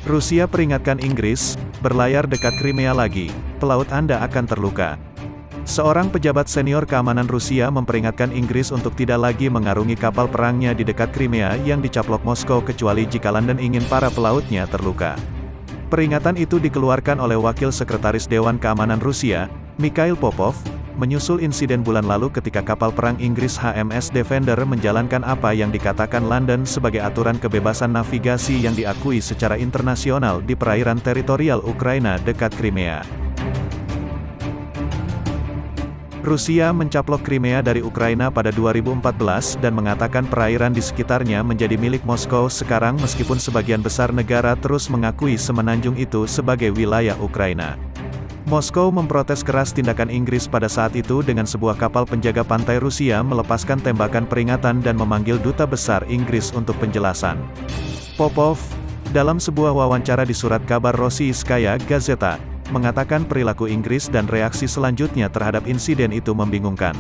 Rusia peringatkan Inggris, berlayar dekat Crimea lagi, pelaut Anda akan terluka. Seorang pejabat senior keamanan Rusia memperingatkan Inggris untuk tidak lagi mengarungi kapal perangnya di dekat Crimea yang dicaplok Moskow kecuali jika London ingin para pelautnya terluka. Peringatan itu dikeluarkan oleh Wakil Sekretaris Dewan Keamanan Rusia, Mikhail Popov, menyusul insiden bulan lalu ketika kapal perang Inggris HMS Defender menjalankan apa yang dikatakan London sebagai aturan kebebasan navigasi yang diakui secara internasional di perairan teritorial Ukraina dekat Crimea. Rusia mencaplok Crimea dari Ukraina pada 2014 dan mengatakan perairan di sekitarnya menjadi milik Moskow sekarang meskipun sebagian besar negara terus mengakui semenanjung itu sebagai wilayah Ukraina. Moskow memprotes keras tindakan Inggris pada saat itu dengan sebuah kapal penjaga pantai Rusia melepaskan tembakan peringatan dan memanggil duta besar Inggris untuk penjelasan. Popov, dalam sebuah wawancara di surat kabar Rossiyskaya Gazeta, mengatakan perilaku Inggris dan reaksi selanjutnya terhadap insiden itu membingungkan.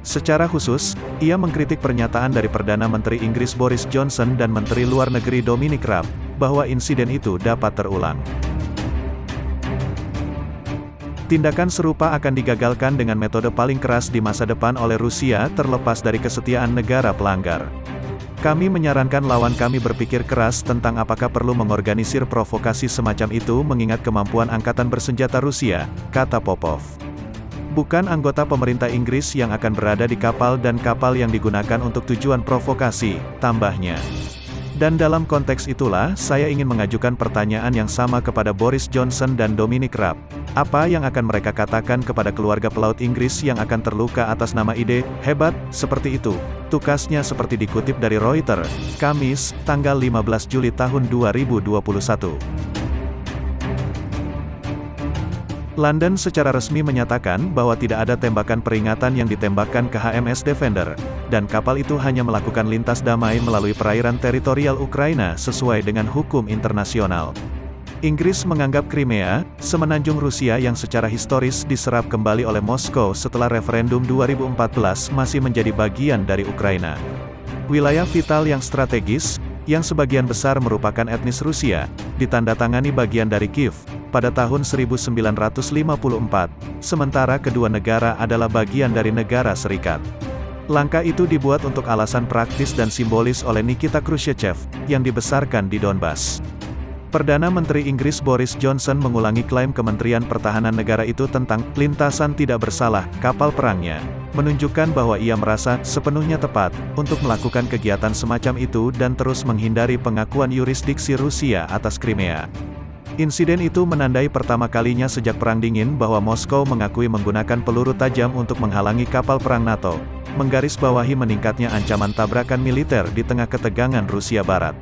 Secara khusus, ia mengkritik pernyataan dari Perdana Menteri Inggris Boris Johnson dan Menteri Luar Negeri Dominic Raab, bahwa insiden itu dapat terulang. Tindakan serupa akan digagalkan dengan metode paling keras di masa depan oleh Rusia terlepas dari kesetiaan negara pelanggar. Kami menyarankan lawan kami berpikir keras tentang apakah perlu mengorganisir provokasi semacam itu mengingat kemampuan angkatan bersenjata Rusia, kata Popov. Bukan anggota pemerintah Inggris yang akan berada di kapal dan kapal yang digunakan untuk tujuan provokasi, tambahnya. Dan dalam konteks itulah, saya ingin mengajukan pertanyaan yang sama kepada Boris Johnson dan Dominic Raab. Apa yang akan mereka katakan kepada keluarga pelaut Inggris yang akan terluka atas nama ide hebat seperti itu? Tukasnya seperti dikutip dari Reuters, Kamis, tanggal 15 Juli tahun 2021. London secara resmi menyatakan bahwa tidak ada tembakan peringatan yang ditembakkan ke HMS Defender, dan kapal itu hanya melakukan lintas damai melalui perairan teritorial Ukraina sesuai dengan hukum internasional. Inggris menganggap Crimea, semenanjung Rusia yang secara historis diserap kembali oleh Moskow setelah referendum 2014 masih menjadi bagian dari Ukraina. Wilayah vital yang strategis, yang sebagian besar merupakan etnis Rusia, ditandatangani bagian dari Kiev, pada tahun 1954, sementara kedua negara adalah bagian dari negara serikat. Langkah itu dibuat untuk alasan praktis dan simbolis oleh Nikita Khrushchev, yang dibesarkan di Donbas. Perdana Menteri Inggris Boris Johnson mengulangi klaim Kementerian Pertahanan negara itu tentang lintasan tidak bersalah kapal perangnya, menunjukkan bahwa ia merasa sepenuhnya tepat untuk melakukan kegiatan semacam itu dan terus menghindari pengakuan yurisdiksi Rusia atas Crimea. Insiden itu menandai pertama kalinya sejak Perang Dingin bahwa Moskow mengakui menggunakan peluru tajam untuk menghalangi kapal perang NATO, menggarisbawahi meningkatnya ancaman tabrakan militer di tengah ketegangan Rusia Barat.